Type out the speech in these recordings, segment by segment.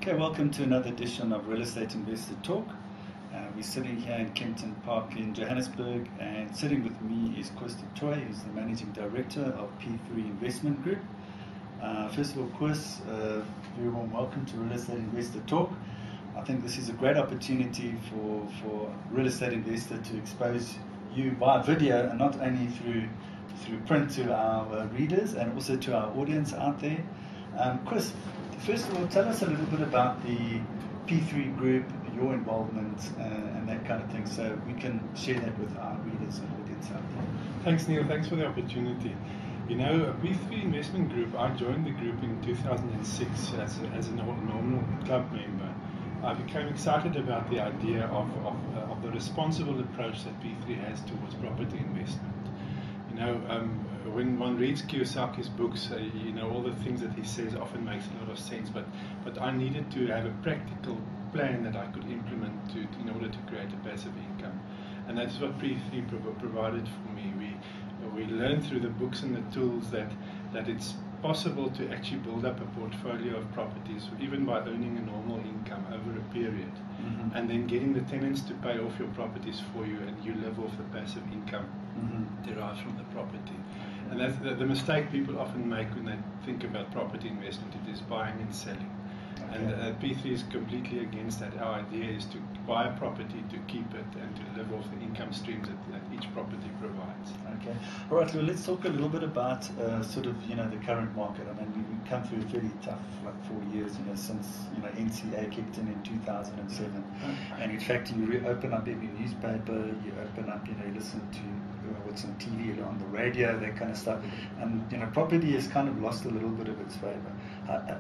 Okay, welcome to another edition of Real Estate Investor Talk. We're sitting here in Kempton Park in Johannesburg, and sitting with me is Koos du Toit, who's the Managing Director of P3 Investment Group. First of all, Koos, very warm welcome to Real Estate Investor Talk. I think this is a great opportunity for a real estate investor to expose you via video, and not only through print to our readers and also to our audience out there. Koos, first of all, tell us a little bit about the P3 group, your involvement, and that kind of thing, so we can share that with our readers and audience out there. Thanks, Neil. Thanks for the opportunity. You know, P3 Investment Group, I joined the group in 2006 as a normal club member. I became excited about the idea of the responsible approach that P3 has towards property investment. You know, when one reads Kiyosaki's books, all the things that he says often makes a lot of sense, but I needed to have a practical plan that I could implement in order to create a passive income. And that's what P3 provided for me. We learned through the books and the tools that it's possible to actually build up a portfolio of properties, even by earning a normal income over a period, and then getting the tenants to pay off your properties for you, and you live off the passive income derived from the property. And that's the mistake people often make when they think about property investment. It is buying and selling. And P3 is completely against that. Our idea is to buy a property, to keep it, and to live off the income streams that each property provides. Okay. All right. Well, let's talk a little bit about the current market. I mean, we've come through a very tough 4 years, since NCA kicked in 2007. And in fact, you open up every newspaper, you open up, you listen to what's on TV, on the radio, that kind of stuff. And property has kind of lost a little bit of its favor,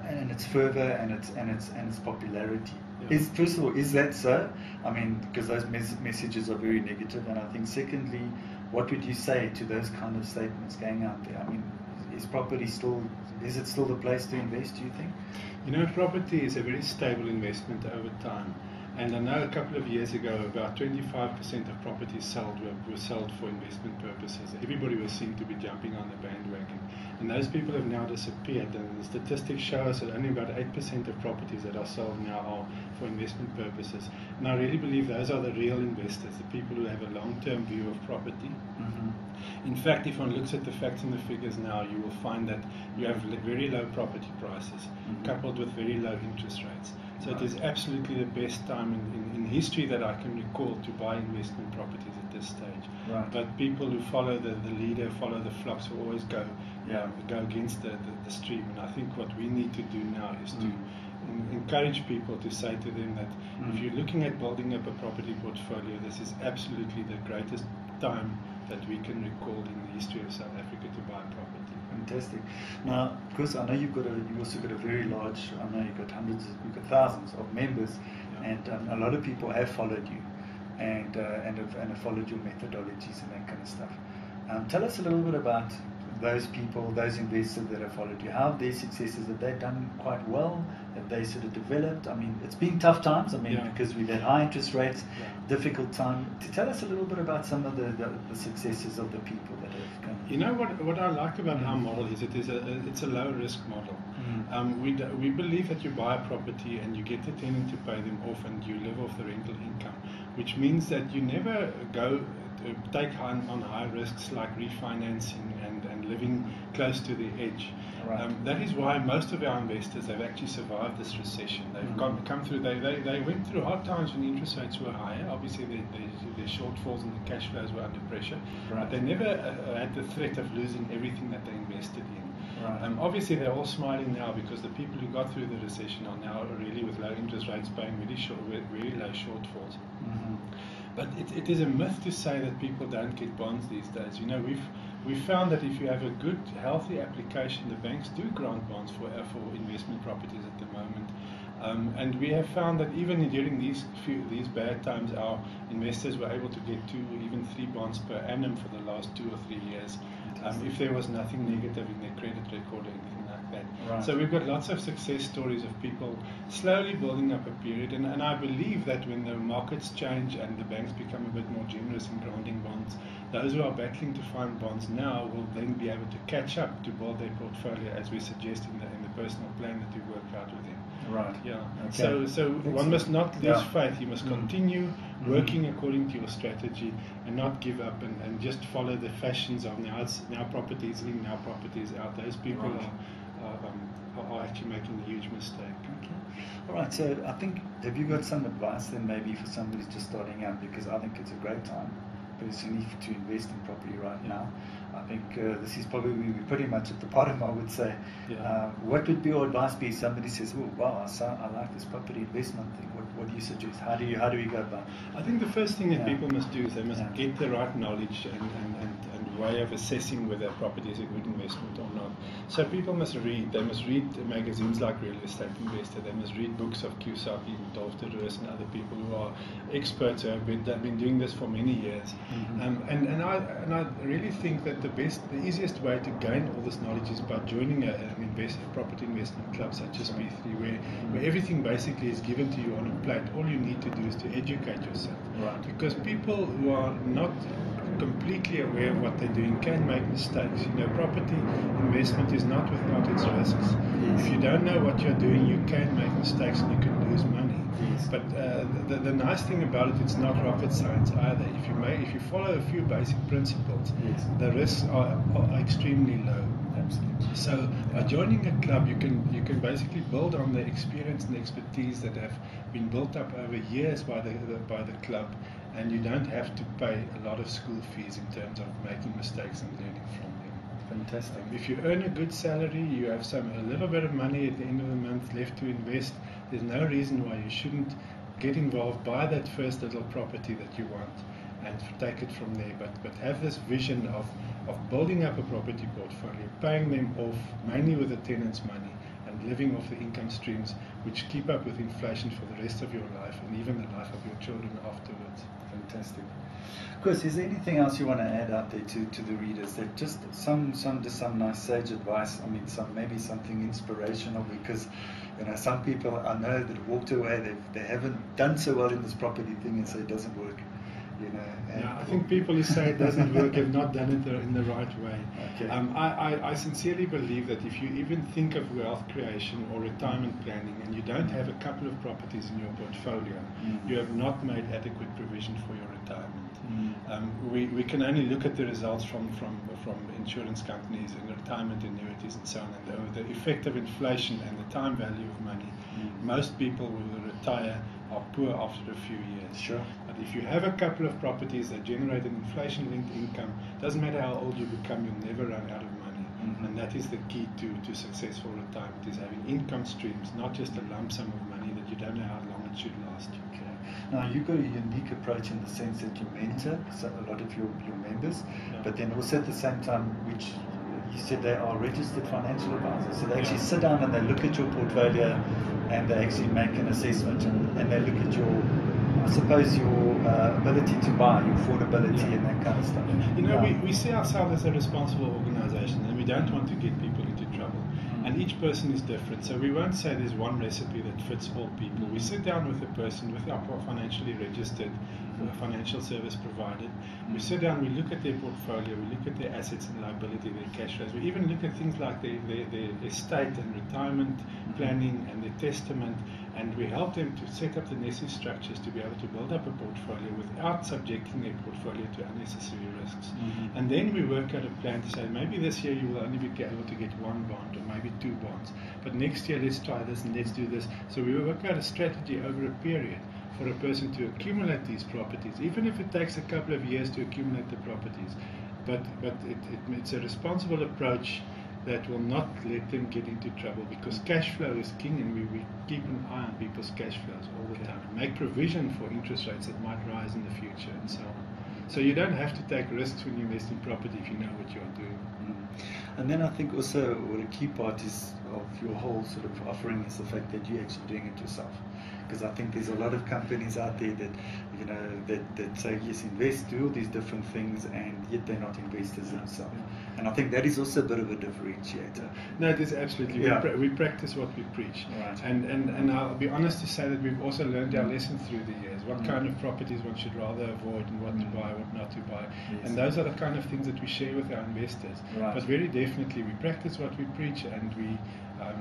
and its fervor and its popularity. Yeah. First of all, is that so? I mean, because those messages are very negative. And I think secondly, what would you say to those kind of statements going out there? I mean, is it still the place to invest, do you think? Property is a very stable investment over time. And I know a couple of years ago, about 25% of properties sold were sold for investment purposes. Everybody was seen to be jumping on the bandwagon. And those people have now disappeared. And the statistics show us that only about 8% of properties that are sold now are for investment purposes. And I really believe those are the real investors, the people who have a long-term view of property. In fact, if one looks at the facts and the figures now, you will find that you have very low property prices, coupled with very low interest rates. So it is absolutely the best time in history that I can recall to buy investment properties at this stage. Right. But people who follow the leader, follow the flocks, will always go against the stream. And I think what we need to do now is to encourage people, to say to them that if you're looking at building up a property portfolio, this is absolutely the greatest time that we can recall in the history of South Africa to buy property. Fantastic. Now, because I know you've also got a very large, I know you've got thousands of members, and a lot of people have followed you and have followed your methodologies and that kind of stuff. Tell us a little bit about those people, those investors that have followed you. How have their successes? Have they done quite well? Have they sort of developed? I mean, it's been tough times. I mean, because we've had high interest rates, difficult time. Tell us a little bit about some of the successes of the people that have come. You know what I like about our model is it's a low risk model. We believe that you buy a property and you get the tenant to pay them off, and you live off the rental income, which means that you never take on high risks like refinancing and living close to the edge. Right. That is why most of our investors have actually survived this recession. They've come through. They went through hard times when interest rates were higher. Obviously, their shortfalls and the cash flows were under pressure. Right. But they never had the threat of losing everything that they invested in. Right. Obviously, they're all smiling now because the people who got through the recession are now really, with low interest rates, paying really low shortfalls. But it is a myth to say that people don't get bonds these days. We've found that if you have a good, healthy application, the banks do grant bonds for investment properties at the moment. And we have found that even during these bad times, our investors were able to get 2, even 3 bonds per annum for the last 2 or 3 years, if there was nothing negative in their credit record or anything like that. Right. So we've got lots of success stories of people slowly building up a period, and I believe that when the markets change and the banks become a bit more generous in granting bonds, those who are battling to find bonds now will then be able to catch up to build their portfolio, as we suggest in the personal plan that we work out with them. Right. Yeah. Okay. So one must not lose faith. You must continue working Mm-hmm. according to your strategy and not give up and just follow the fashions of now properties in, now properties out. Those people are actually making a huge mistake. Okay. All right. So I think, have you got some advice then maybe for somebody just starting out? Because I think it's a great time personally to invest in property right now. I think this is probably we're pretty much at the bottom, I would say. Yeah. What would your advice be if somebody says, "Oh, wow, I like this property investment thing"? What do you suggest? How do we go about it? I think the first thing that people must do is they must get the right knowledge and way of assessing whether a property is a good investment or not. So people must read. They must read magazines like Real Estate Investor. They must read books of Koos and Dolf de Roos and other people who are experts who have been doing this for many years. Mm-hmm. And I really think that the easiest way to gain all this knowledge is by joining a property investment club such as P3, where everything basically is given to you on a plate. All you need to do is to educate yourself. Right. Because people who are not completely aware of what they're doing can make mistakes. Property investment is not without its risks. Yes. If you don't know what you're doing, you can make mistakes and you can lose money. Yes. But the nice thing about it, it's not rocket science either. If you follow a few basic principles, Yes. the risks are extremely low. Absolutely. So by joining a club, you can basically build on the experience and expertise that have been built up over years by the club, and you don't have to pay a lot of school fees in terms of making mistakes and learning from them. Fantastic. If you earn a good salary, you have a little bit of money at the end of the month left to invest. There's no reason why you shouldn't get involved, buy that first little property that you want, and take it from there. But have this vision of building up a property portfolio, paying them off mainly with the tenants' money, and living off the income streams which keep up with inflation for the rest of your life and even the life of your children afterwards. Fantastic. Koos, is there anything else you want to add out there to the readers? That just some nice sage advice. I mean, maybe something inspirational, because some people I know that walked away, they haven't done so well in this property thing and say it doesn't work. I think people who say it doesn't work have not done it in the right way. Okay. I sincerely believe that if you even think of wealth creation or retirement planning and you don't have a couple of properties in your portfolio, you have not made adequate provision for your retirement. We can only look at the results from insurance companies and retirement annuities and so on, and the effect of inflation and the time value of money. Most people will retire are poor after a few years. Sure. But if you have a couple of properties that generate an inflation-linked income, doesn't matter how old you become, you'll never run out of money. And that is the key to successful retirement, is having income streams, not just a lump sum of money that you don't know how long it should last. Okay. Now, you've got a unique approach in the sense that you mentor a lot of your members, but then also at the same time, which you said they are registered financial advisors. So they actually sit down and they look at your portfolio and they actually make an assessment and they look at your, I suppose, your ability to buy, your affordability and that kind of stuff. We see ourselves as a responsible organization, and we don't want to get people into trouble. And each person is different, so we won't say there's one recipe that fits all people. We sit down with a person, with our financially registered financial service provider. We sit down, we look at their portfolio, we look at their assets and liability, their cash flows. We even look at things like their estate and retirement planning and their testament, and we help them to set up the necessary structures to be able to build up a portfolio without subjecting their portfolio to unnecessary risks. And then we work out a plan to say, maybe this year you will only be able to get one bond or maybe two bonds, but next year let's try this and let's do this. So we work out a strategy over a period for a person to accumulate these properties, even if it takes a couple of years to accumulate the properties. But it's a responsible approach that will not let them get into trouble, because cash flow is king, and we keep an eye on people's cash flows all the time and make provision for interest rates that might rise in the future and so on. So you don't have to take risks when you invest in property if you know what you're doing. And then I think also what a key part is of your whole sort of offering is the fact that you're actually doing it yourself. Because I think there's a lot of companies out there that that say yes, invest, do all these different things, and yet they're not investors themselves. And I think that is also a bit of a differentiator. No, it is absolutely. We practice what we preach. Right. And I'll be honest to say that we've also learned our lesson through the years. What kind of properties one should rather avoid, and what to buy, what not to buy. Yes. And those are the kind of things that we share with our investors. Right. But very definitely we practice what we preach, and we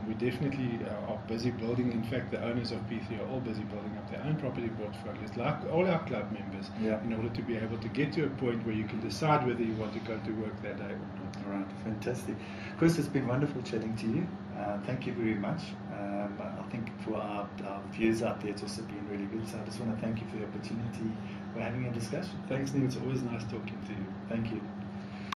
We definitely are busy building. In fact, the owners of P3 are all busy building up their own property portfolios, like all our club members, in order to be able to get to a point where you can decide whether you want to go to work that day or not. Right, fantastic. Chris, it's been wonderful chatting to you. Thank you very much. I think for our viewers out there, it's also been really good. So I just want to thank you for the opportunity for having a discussion. Thanks, Neale. It's always nice talking to you. Thank you.